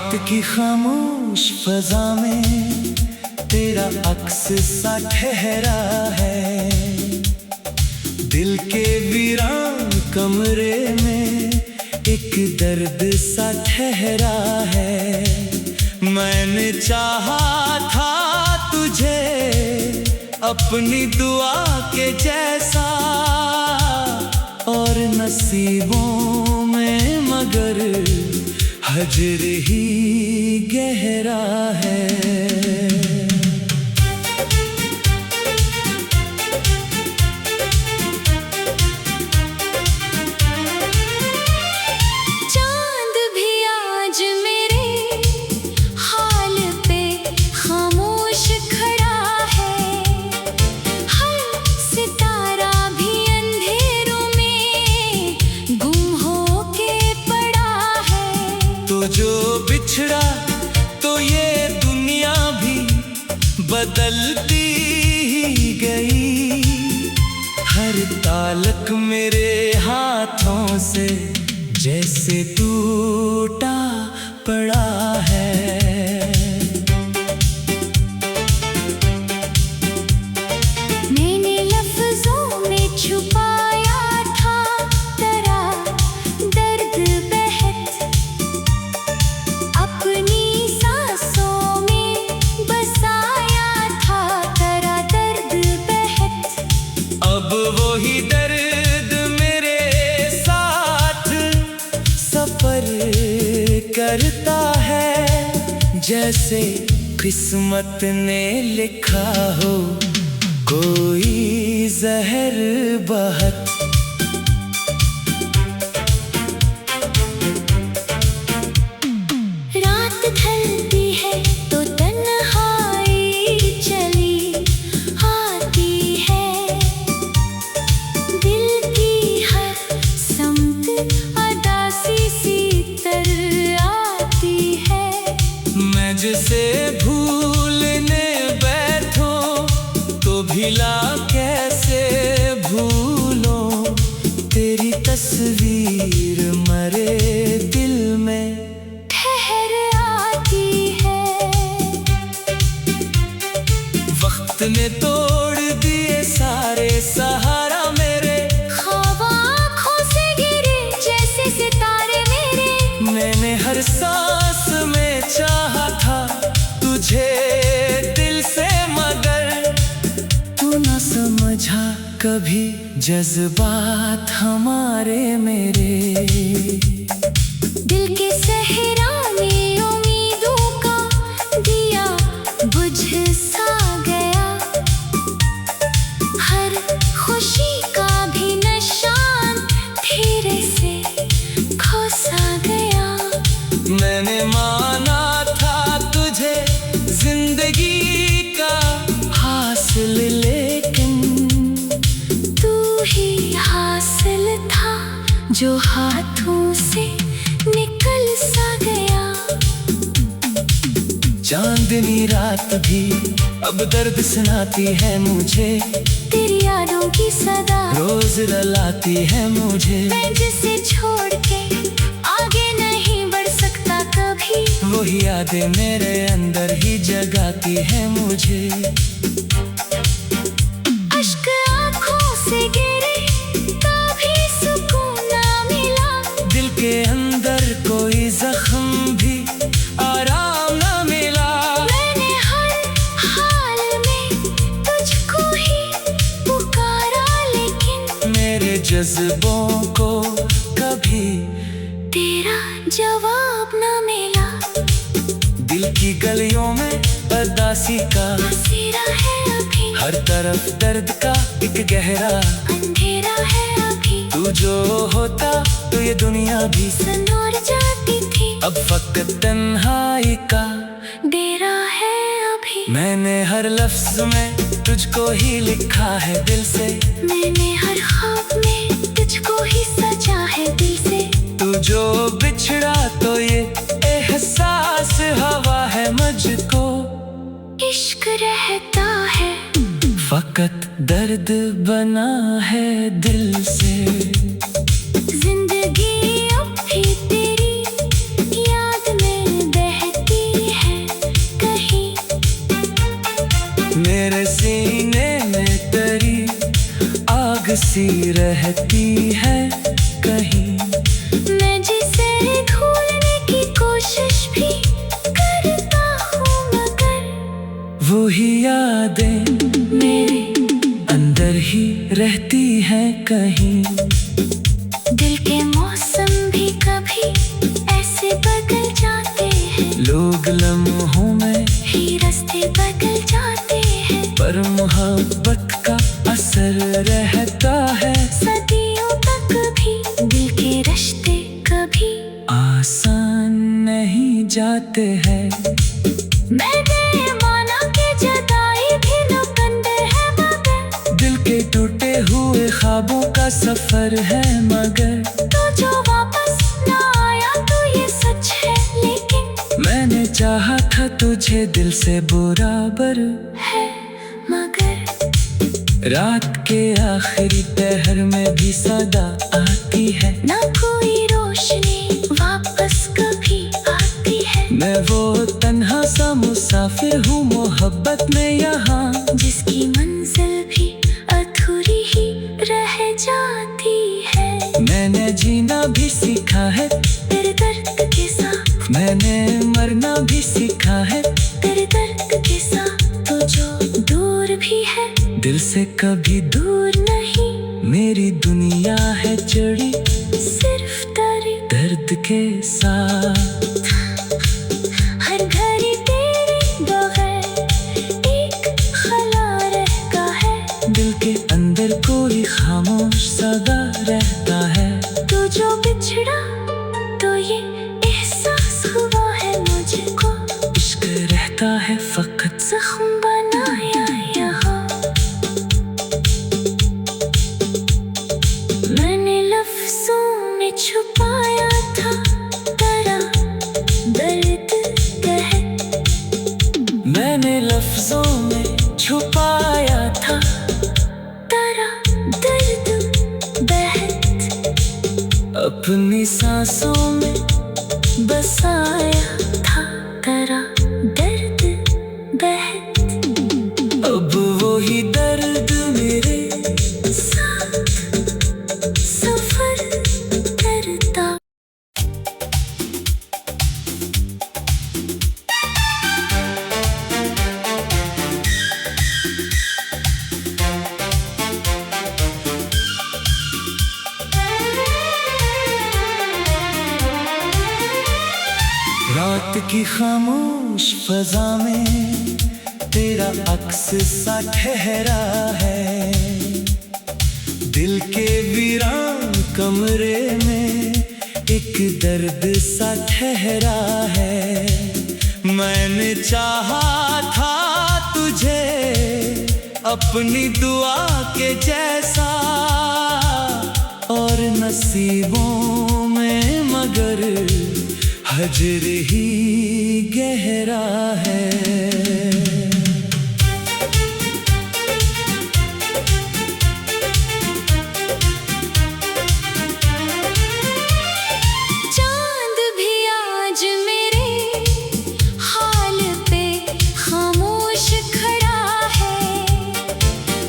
रात की खामोश फजा में तेरा अक्स सा ठहरा है। दिल के वीरान कमरे में एक दर्द सा ठहरा है। मैंने चाहा था तुझे अपनी दुआ के जैसा, और नसीबों में मगर हजर ही गहरा है। चांद भी आज मेरे हाल पे खामोश खड़ा है। हर सितारा भी अंधेरों में गुम हो के पड़ा है। तो जो बिछड़ा तो ये दुनिया भी बदलती ही गई। हर ताल्लुक मेरे हाथों से जैसे टूटा पड़ा है। मैंने लफ्जों में छुपाया था तेरा दर्द बहत, अपनी सांसों में बसाया था तेरा दर्द बहत। अब वही दर्द मेरे साथ सफर करता है। जैसे किस्मत ने लिखा हो कोई जहर बहत। रात ढलती है तो तन्हाई चली आती है। दिल की हर समत उदासी सी तर आती है। मैं जिसे भूलने बैठूं तो भिला कैसे भूलूं। तेरी तस्वीर मरे दिल में ठहर आती है। वक्त ने तोड़ दिए सारे सहारा मेरे। ख्वाब आँखों से गिरे जैसे सितारे मेरे। मैंने हर सांस में चाहा था तुझे दिल से, मगर तू न समझा कभी जज्बात हमारे मेरे। दिल के सहरा में उम्मीदों का दिया बुझ सा गया। हर खुशी का भी निशान धीरे से खो सा गया। मैंने माना था तुझे जिंदगी का हासिल, लेकिन तू ही हासिल था जो हाथों से निकल सा गया। चांदनी रात भी अब दर्द सुनाती है मुझे। तेरी यादों की सदा रोज रुलाती है मुझे। मैं जिसे छोड़ के आगे नहीं बढ़ सकता कभी। वही यादें मेरे अंदर ही जगाती है मुझे। अश्क आँखों से गिरे तभी सुकून ना मिला। दिल के अंदर कोई जख्म भी आराम ना मिला। मैंने हर हाल में तुझको ही पुकारा, लेकिन मेरे जज्बों को कभी तेरा जवाब ना मिला। दिल की गलियों में उदासी का बसेरा है अभी। हर तरफ दर्द का एक गहरा अंधेरा है अभी। तू जो होता तो ये दुनिया भी सनोर जाती थी। अब फकत तन्हाई का डेरा है अभी। मैंने हर लफ्ज में तुझको ही लिखा है दिल से। मैंने हर ख्वाब में तुझको ही सजा है दिल से। तू जो बिछड़ा तो ये एहसास हवा है मुझको। इश्क रहता है फकत दर्द बना है दिल से। जिंदगी अब भी तेरी याद में बह रहती है कहीं। मैं जिसे भूलने की कोशिश भी करता हूँ, मगर वही यादें मेरे अंदर ही रहती है कहीं। दिल के मौसम भी कभी ऐसे बदल जाते हैं, लोग लम्हों में ही रास्ते बदल जाते हैं, पर मोहब्बत का असर रहता है। सदियों तक भी दिल के रिश्ते कभी आसान नहीं जाते हैं। मैंने माना कि जुदाई भी लुकंदर है, मगर दिल के टूटे हुए ख्वाबों का सफर है, मगर तो जो वापस ना आया तो ये सच है। लेकिन मैंने चाहा था तुझे दिल से बराबर है, मगर रात के आखिरी पहर में भी सदा आती है। ना कोई रोशनी वापस कभी आती है। मैं वो तन्हा सा मुसाफिर हूँ मोहब्बत में यहाँ, जिसकी मंजिल भी अधूरी ही रह जाती है। मैंने जीना भी सीखा है तेरे दर्द के साथ, मैंने मरना भी सीखा है तेरे दर्द के साथ। तो जो दूर भी है दिल से कभी दूर नहीं, मेरी दुनिया है जड़ी सिर्फ दर्द के साथ। हर घड़ी तेरे बगैर एक खला रहता है, दिल के अंदर कोई खामोश सदा रहता है। तू जो बिछड़ा तो ये एहसास हुआ है मुझको, इश्क रहता है फकत जख्म बनाया यहाँ। मैंने लफ्जों में छुपाया था तेरा दर्द कहत, मैंने लफ्जों में छुपाया था तेरा दर्द बहत, अपनी सांसों में बसाया था तेरा दर्द बहत। अब वही दर्द मेरे साथ सफर करता। रात की खामोश फजा में तेरा अक्स सा ठहरा है। दिल के वीरान कमरे में एक दर्द सा ठहरा है। मैंने चाहा था तुझे अपनी दुआ के जैसा, और नसीबों में मगर हजर ही गहरा है। चांद भी आज मेरे हाल पे खामोश खड़ा है,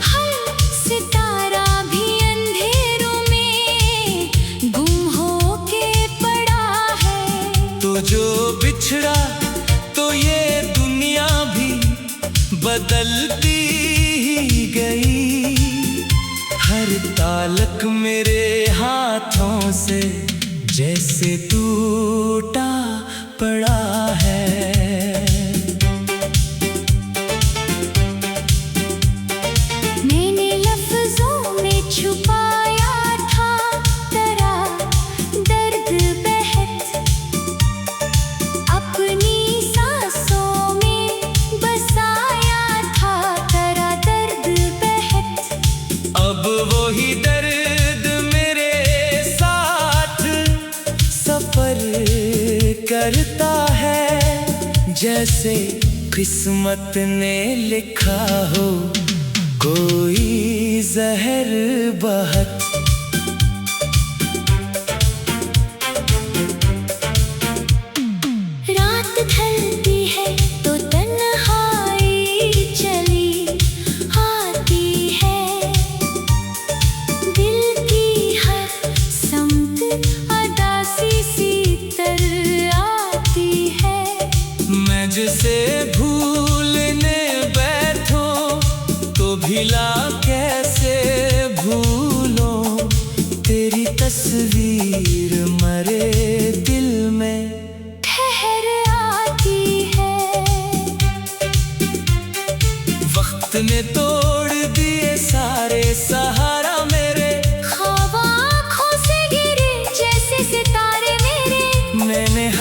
हर सितारा भी अंधेरों में गुम हो के पड़ा है। तो जो बिछड़ा तो ये दुनिया भी बदलती ही गई। हर तालक मेरे हाथों से जैसे टूटा पड़ा है। मैंने लफ्जों में छुपाया था तेरा दर्द बहत, अपनी सांसों में बसाया था तेरा दर्द बहत। अब वही दर्द मेरे साथ सफर करता है, जैसे किस्मत ने लिखा हो कोई जहर बहत। रात ढलती है तो तन्हाई चली आती है, दिल की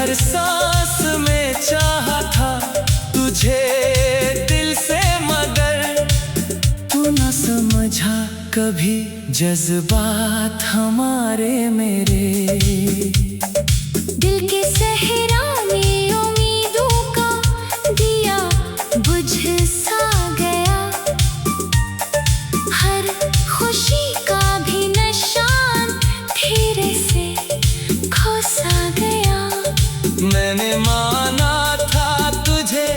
हर सांस में चाहा था तुझे दिल से, मगर तू न समझा कभी जज्बात हमारे मेरे। दिल के सहरा में उम्मीदों का दिया बुझ सा गया, हर खुशी का भी निशान धीरे से खो सा गया। मैंने माना था तुझे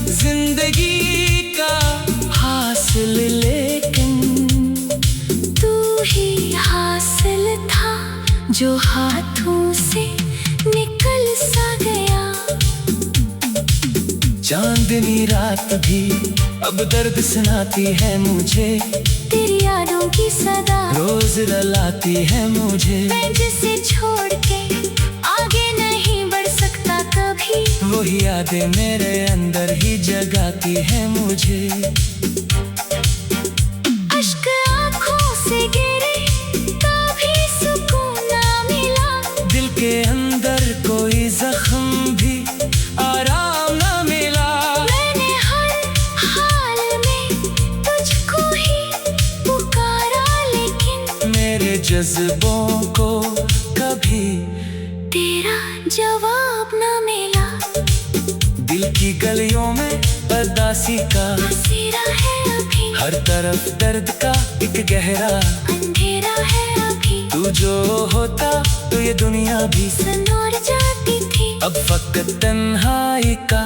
जिंदगी का हासिल, लेकिन तू ही हासिल था जो हाथों से निकल सा गया। चांदनी रात भी अब दर्द सुनाती है मुझे, तेरी यादों की सदा रोज रुलाती है मुझे। मैं जिसे छोड़ के आगे नहीं बढ़ सकता कभी, वही यादें मेरे अंदर ही जगाती है मुझे। अश्क आँखों से गिरे तभी सुकून ना मिला, दिल के अंदर कोई जख्म भी आराम ना मिला। मैंने हर हाल में तुझको ही पुकारा, लेकिन मेरे जज्बों को कभी तेरा जवाब न मिला। दिल की गलियों में उदासी का बसेरा है अभी, हर तरफ दर्द का एक गहरा अंधेरा है अभी। तू जो होता तो ये दुनिया भी सनोर जाती थी, अब फकत तन्हाई का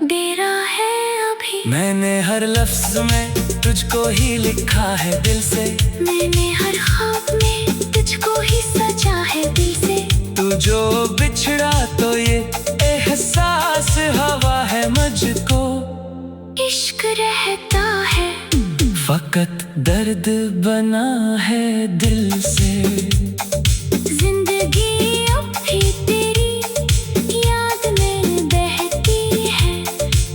डेरा है अभी। मैंने हर लफ्ज में तुझको ही लिखा है दिल से, मैंने हर ख्वाब में तुझको ही सजा है दिल से। तू जो बिछड़ा तो ये एहसास हवा है मुझको, इश्क रहता है फकत दर्द बना है दिल से। जिंदगी अब भी तेरी याद में बहती है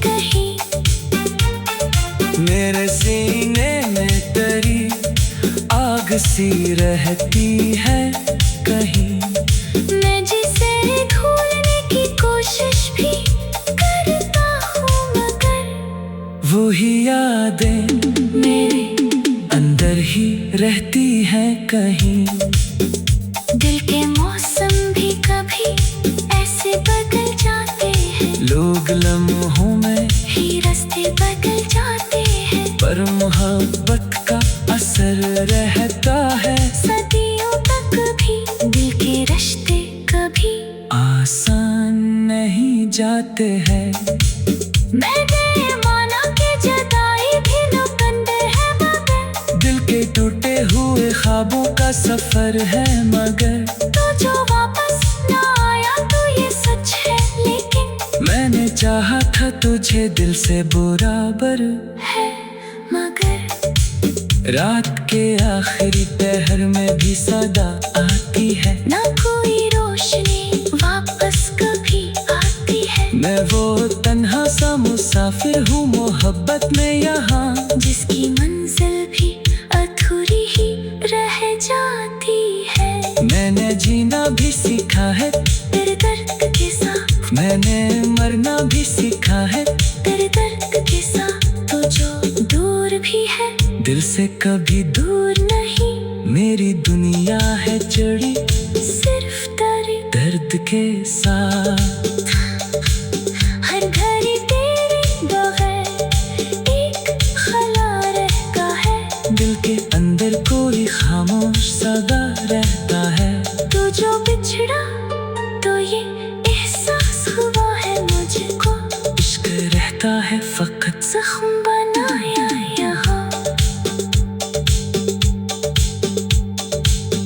कहीं, मेरे सीने में तेरी आग सी रहती है कहीं। मैं जिसे भूलने की कोशिश भी करता हूँ, मगर वही यादें मेरे अंदर ही रहती हैं कहीं। दिल के मौसम भी कभी ऐसे बदल जाते हैं, लोग लम्हों में ही रास्ते बदल जाते हैं, पर मोहब्बत का असर रहता है। सदियों तक भी दिल के रिश्ते कभी आसान नहीं जाते हैं। मैंने माना कि जुदाई भी लोकंदे है, मगर दिल के टूटे हुए ख्वाबों का सफर है, मगर तो जो वापस ना आया तो ये सच है, लेकिन मैंने चाहा था तुझे दिल से बराबर है मगर। रात के आखिरी पहर में भी सदा आती है, ना कोई रोशनी वापस कभी आती है, मैं वो तन्हा सा मुसाफिर हूँ मोहब्बत में यहाँ, जिसकी मंजिल भी अधूरी ही रह जाती है। मैंने जीना भी सीखा है तेरे दर्द के साथ, मैंने मरना भी सीखा है तेरे दर्द के साथ। तो जो दूर भी है दिल से कभी दूर नहीं, मेरी दुनिया है जड़ी सिर्फ तेरे दर्द के साथ। हर घड़ी तेरे बगैर एक खला रहता है, दिल के अंदर कोई खामोश सदा रहता है। तू जो बिछड़ा तो ये एहसास हुआ है मुझको, इश्क रहता है फकत जख्म बनाया यहाँ।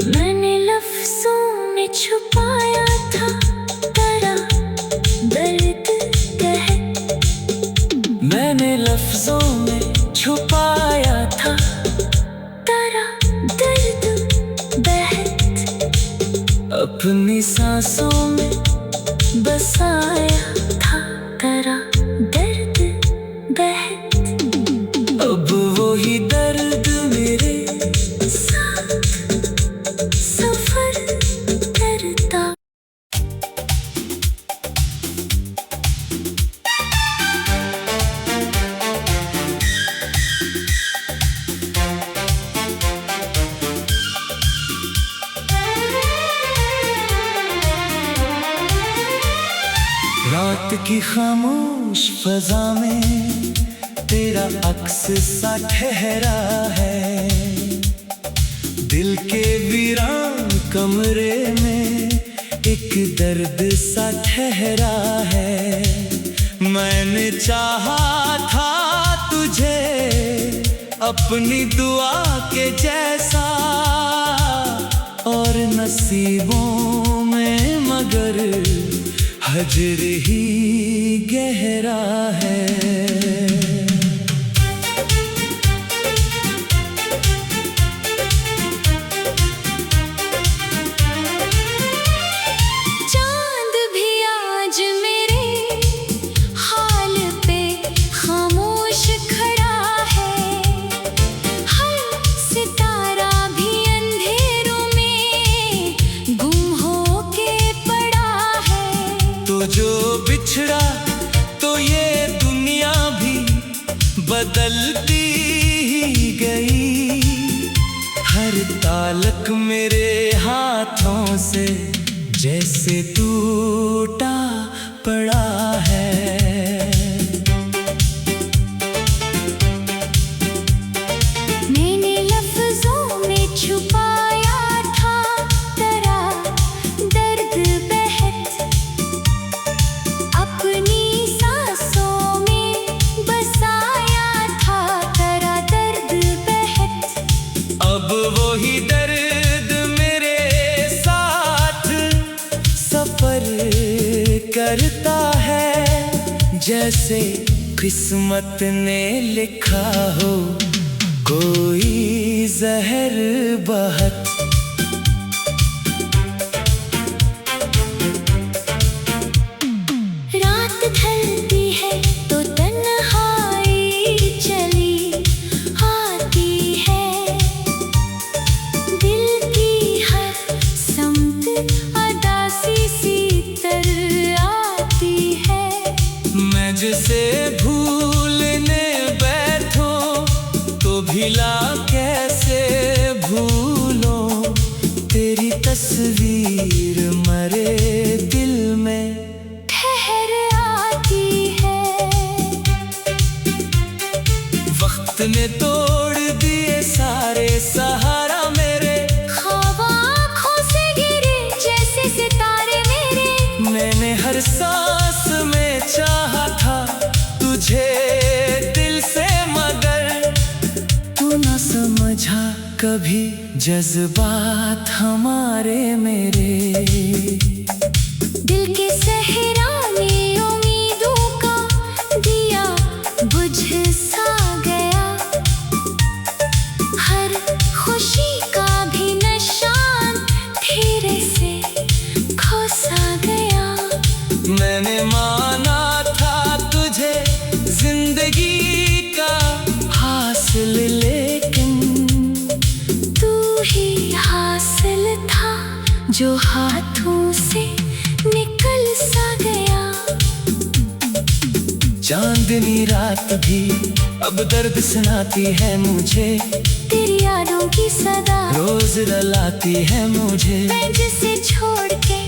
मैंने लफ्जों में छुपाया था तेरा दर्द कहत, मैंने लफ्जों में छुपाया था तेरा दर्द बहत, अपनी सांसों में बसाया था तेरा दर्द बहत। अब वही दर्द मेरे साथ सफर करता। रात की खामोश फजा में तेरा अक्स सा ठहरा है। दिल के वीरान कमरे में एक दर्द सा ठहरा है। मैंने चाहा था तुझे अपनी दुआ के जैसा, और नसीबों में मगर हजर ही गहरा है। चांद भी आज मेरे हाल पे खामोश खड़ा है। हर सितारा भी अंधेरों में गुम हो के पड़ा है। तो जो बिछड़ा तो ये दुनिया भी बदलती ही गई। हर तालक मेरे हाथों से जैसे टूटा पड़ा है। मैंने लफ्जों में छुपाया था तेरा दर्द बहत, अपनी सांसों में बसाया था तेरा दर्द बहत। अब वही दर्द मेरे साथ सफर करता है। जैसे किस्मत ने लिखा हो कोई जहर बहत। रात ढलती है तो तन्हाई चली आती है। दिल की हर समत अदासी सी तर आती है। मैं जिसे भूलने बैठूं तो भिला कैसे भूलूं। तेरी तस्वीर मरे दिल में ठहर आती है। वक्त ने तोड़ दिए सारे सहारा मेरे। ख्वाब आँखों से गिरे जैसे सितारे मेरे। मैंने हर सांस में चाहा था तुझे दिल से, मगर तू न समझा कभी जज्बात हमारे मेरे। दिल के सहरा में उम्मीदों का दिया बुझ सा गया। हर खुशी का भी निशान धीरे से खो सा गया। मैंने माना था तुझे जिंदगी का हासिल, लेकिन तू ही हासिल था जो हाथों से निकल सा गया। चांदनी रात भी अब दर्द सुनाती है मुझे। तेरी यादों की सदा रोज रुलाती है मुझे। मैं जिसे छोड़ के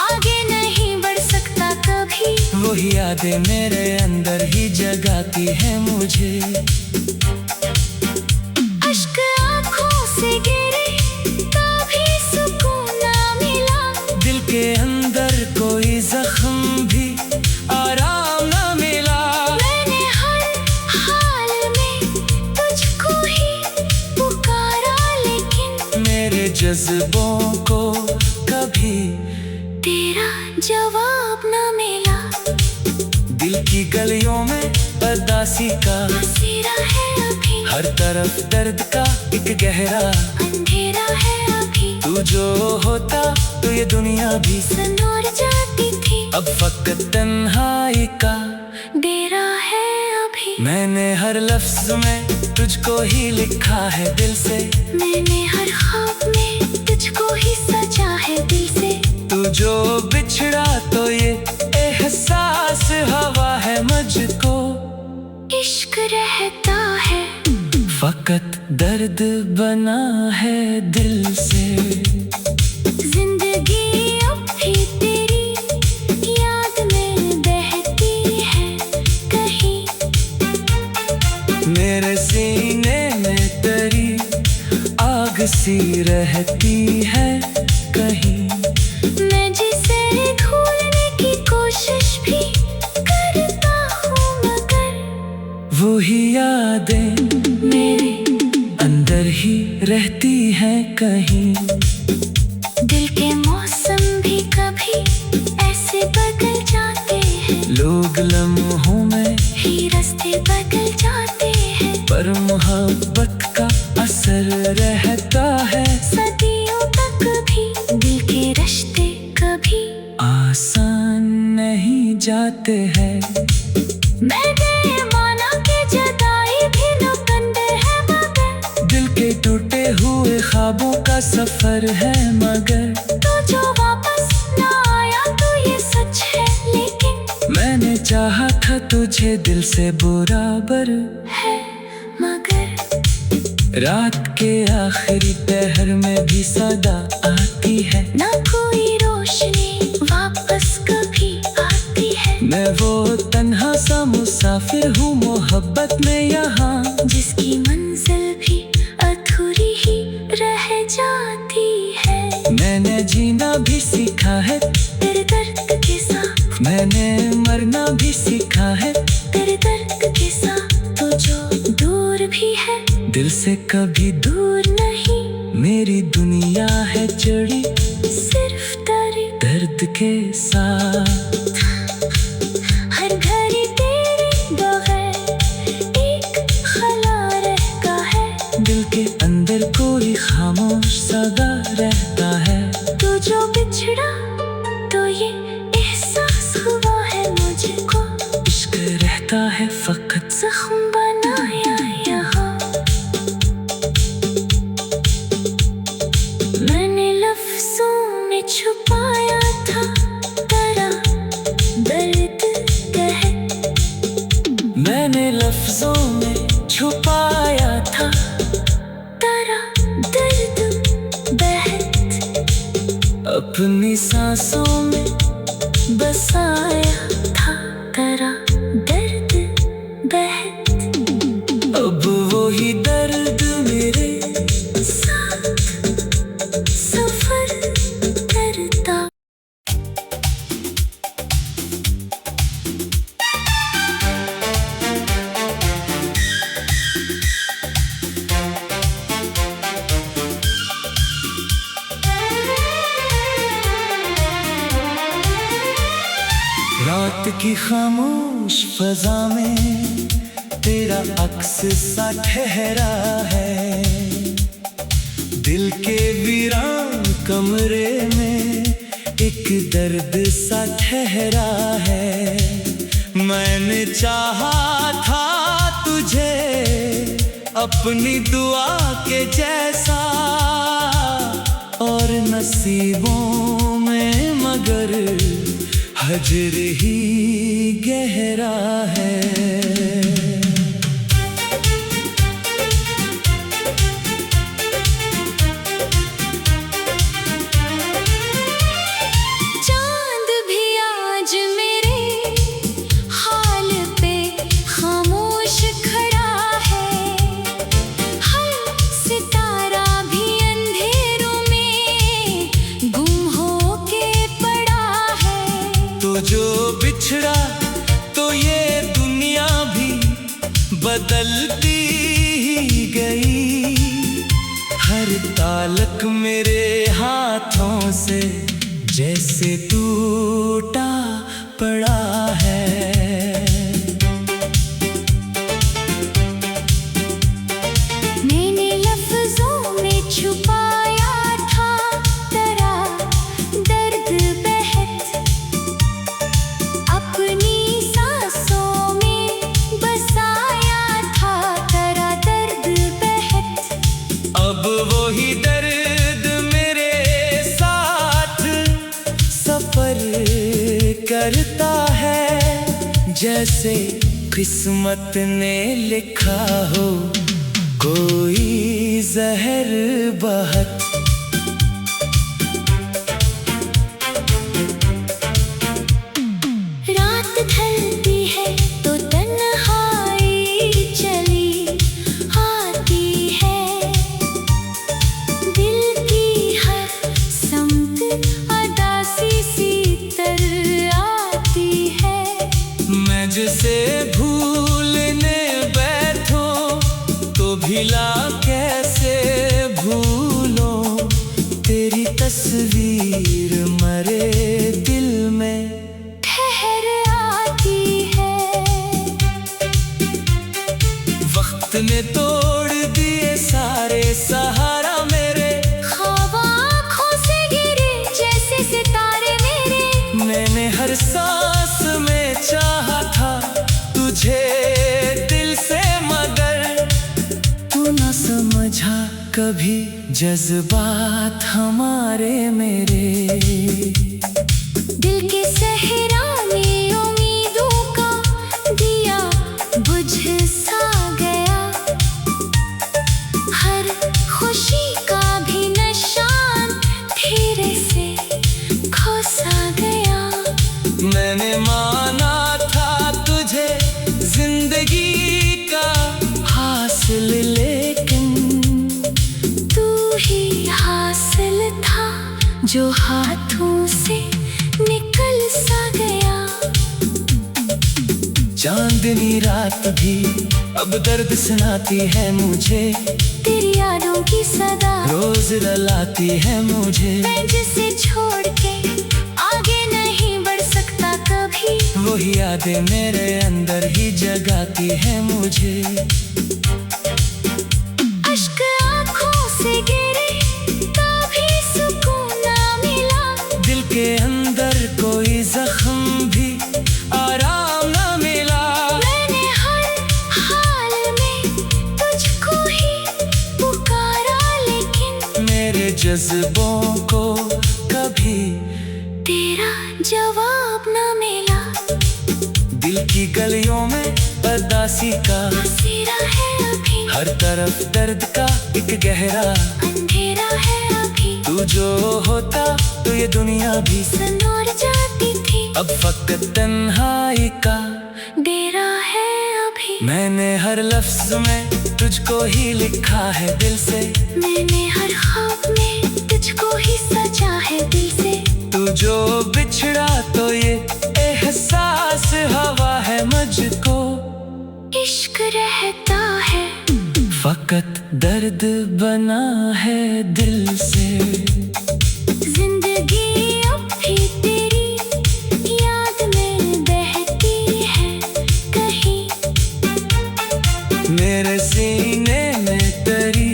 आगे नहीं बढ़ सकता कभी। वही यादें मेरे अंदर ही जगाती है मुझे। अश्क आँखों से गिरे कभी सुकून ना मिला। दिल के अंदर कोई जख्म भी आराम न मिला। मैंने हर हाल में तुझको ही पुकारा, लेकिन मेरे जज्बों को कभी तेरा जवाब न मिला। दिल की गलियों में उदासी का बसेरा है अभी। हर तरफ दर्द का एक गहरा अंधेरा है अभी। तू जो होता तो ये दुनिया भी सनोर जाती थी। अब फकत तन्हाई का डेरा है अभी। मैंने हर लफ्ज में तुझको ही लिखा है दिल से। मैंने हर ख्वाब में तुझको ही सजा है दिल से। तू जो बिछड़ा तो ये एहसास हवा है मुझको। इश्क रहता है फकत दर्द बना है दिल से। जिंदगी अब भी तेरी याद में बहती रहती है कहीं। मैं जिसे भूलने की कोशिश भी करता हूँ मगर वही यादें मेरे अंदर ही रहती हैं कहीं। दिल के मौसम भी कभी ऐसे बदल जाते हैं, लोग लम्हों में ही रास्ते बदल जाते हैं, पर मोहब्बत का असर रहता है। सदियों तक भी दिल के रिश्ते कभी आसान नहीं जाते हैं। मैंने माना कि जुदाई भी मुकद्दर है मगर दिल के टूटे हुए ख्वाबों का सफर है मगर तो जो वापस ना आया तो ये सच है, लेकिन मैंने चाहा था तुझे दिल से बराबर है मगर रात के आखिरी पहर में भी सदा आती है। ना कोई रोशनी वापस कभी आती है, मैं वो तन्हा सा मुसाफिर हूँ मोहब्बत में यहाँ, जिसकी मंजिल भी अधूरी ही रह जाती है। मैंने जीना भी सीखा है तेरे दर्द के साथ, मैंने मरना भी सीखा है तेरे दर्द के साथ, तो जो दूर भी है दिल से कभी दूर नहीं। मेरी दुनिया है जड़ी सिर्फ तेरे दर्द के साथ। हर घड़ी तेरे बगैर एक ख्याल रहता है, दिल के अंदर कोई खामोश सदा रहता है। तू जो बिछड़ा तो ये एहसास हुआ है मुझको, इश्क रहता है फकत जख्म बनाया यहाँ। मैंने लफ्जों में छुपाया था तेरा दर्द कहत, मैंने लफ्जों में छुपाया था तेरा दर्द बहत, अपनी सांसों में बसाया था तेरा दर्द बहत, अब वही दर्द मेरे साथ सफर करता। रात की खामोश फजा में तेरा अक्स सा ठहरा है। दिल के वीरान कमरे में एक दर्द सा ठहरा है। मैंने चाहा था तुझे अपनी दुआ के जैसा, और नसीबों में मगर हजर ही गहरा है। चांद भी आज मेरे हाल पे खामोश खड़ा है, हर सितारा भी अंधेरों में गुम हो के पड़ा है। तो जो बिछड़ा तो ये दुनिया भी बदलती ही गई। हर तालक मेरे हाथों से जैसे टूटा पड़ा है। मैंने लफ्जों में छुपाया था तेरा दर्द बहत, अपनी सांसों में बसाया था तेरा दर्द बहत, अब वही दर्द मेरे साथ सफर करता है। जैसे किस्मत ने लिखा हो कोई जहर बहत। रात ढलती है तो तन्हाई चली आती है, दिल की हर सांस में चाहा था तुझे दिल से, मगर तू न समझा कभी जज्बात हमारे मेरे। दिल के सहरा में उम्मीदों का दिया बुझ सा गया, हर खुशी का भी निशान धीरे से खो सा गया। मैंने माना था तुझे जिंदगी का हासिल, लेकिन तू ही हासिल था जो हाथों से निकल सा गया। चांदनी रात भी अब दर्द सुनाती है मुझे, तेरी यादों की सदा रोज रुलाती है मुझे। मैं जिसे छोड़ के आगे नहीं बढ़ सकता कभी, वही यादें मेरे अंदर ही जगाती है मुझे। अश्क आँखों से गिरे कभी सुकून ना मिला, दिल के अंदर कोई जख्म भी आराम न मिला। मैंने हर हाल में तुझको ही पुकारा, लेकिन मेरे जज्बों को कभी तेरा जवाब न मिला। दिल की गलियों में उदासी का बसेरा है अभी, हर तरफ दर्द का एक गहरा अंधेरा है अभी। तू जो होता तो ये दुनिया भी सनोर जाती थी, अब फकत तन्हाई का डेरा है अभी। मैंने हर लफ्ज में तुझको ही लिखा है दिल से, मैंने हर ख्वाब में तुझको ही सजा है दिल से। तू जो बिछड़ा तो ये एहसास हवा है मुझको। इश्क रहता है फकत दर्द बना है दिल से। जिंदगी अब भी तेरी याद में बहती है कहीं, मेरे सीने में तेरी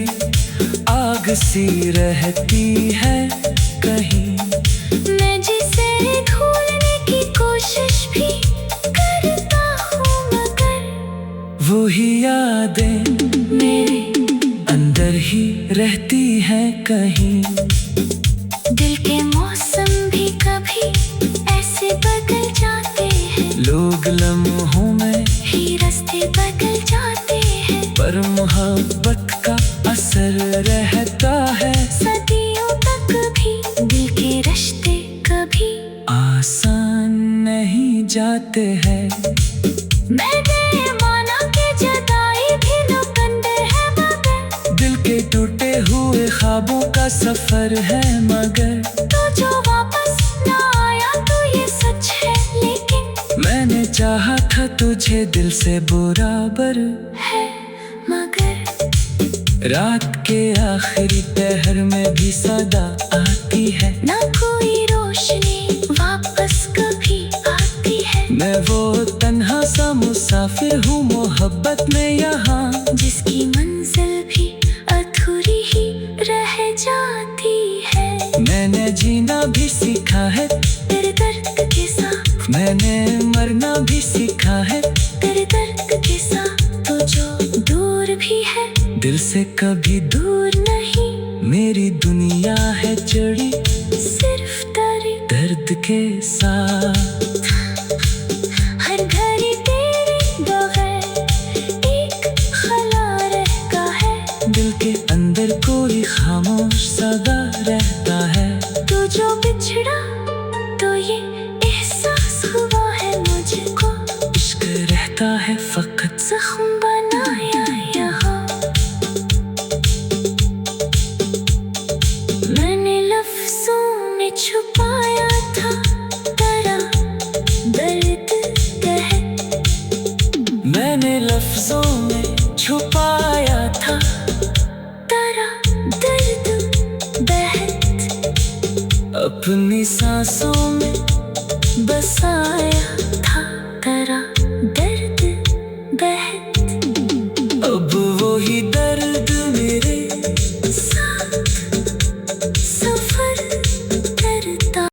आग सी रहती है कहीं। मैं जिसे भूलने की कोशिश भी करता हूँ, मगर वही यादें मेरे अंदर ही रहती हैं कहीं। दिल के मौसम भी कभी ऐसे बदल जाते हैं, लोग लम्हों में ही रास्ते बदल जाते हैं, पर मोहब्बत का असर रहता है। सदियों तक भी दिल के रिश्ते कभी आसान नहीं जाते हैं। मैंने माना कि जुदाई भी लुकंदर है, मगर दिल के टूटे हुए ख्वाबों का सफर है, मगर तो जो वापस ना आया तो ये सच है, लेकिन मैंने चाहा था तुझे दिल से बराबर है मगर। रात के आखिरी पहर में भी सदा आती है, ना कोई रोशनी वापस कभी आती है। मैं वो तन्हा सा मुसाफिर हूँ मोहब्बत में यहाँ, जिसकी मंजिल भी अधूरी ही रह जाती है। मैंने जीना भी सीखा है तेरे दर्द के साथ, मैंने मरना भी सीखा है तेरे दर्द के साथ। तो जो दूर भी है दिल से कभी दूर नहीं, मेरी दुनिया है जड़ी सिर्फ तेरे दर्द के साथ। हर घड़ी तेरे बगैर एक ख्याल रहता है, दिल के अंदर कोई खामोश सदा रहता है। तू जो बिछड़ा तो ये एहसास हुआ है मुझको, इश्क रहता है फकत जख्म बनाया यहाँ। मैंने लफ्जों में छुपाया था तेरा दर्द कहत, मैंने लफ्जों में छुपाया था तेरा दर्द बहत, अपनी सांसों में बसाया था तेरा दर्द बहत।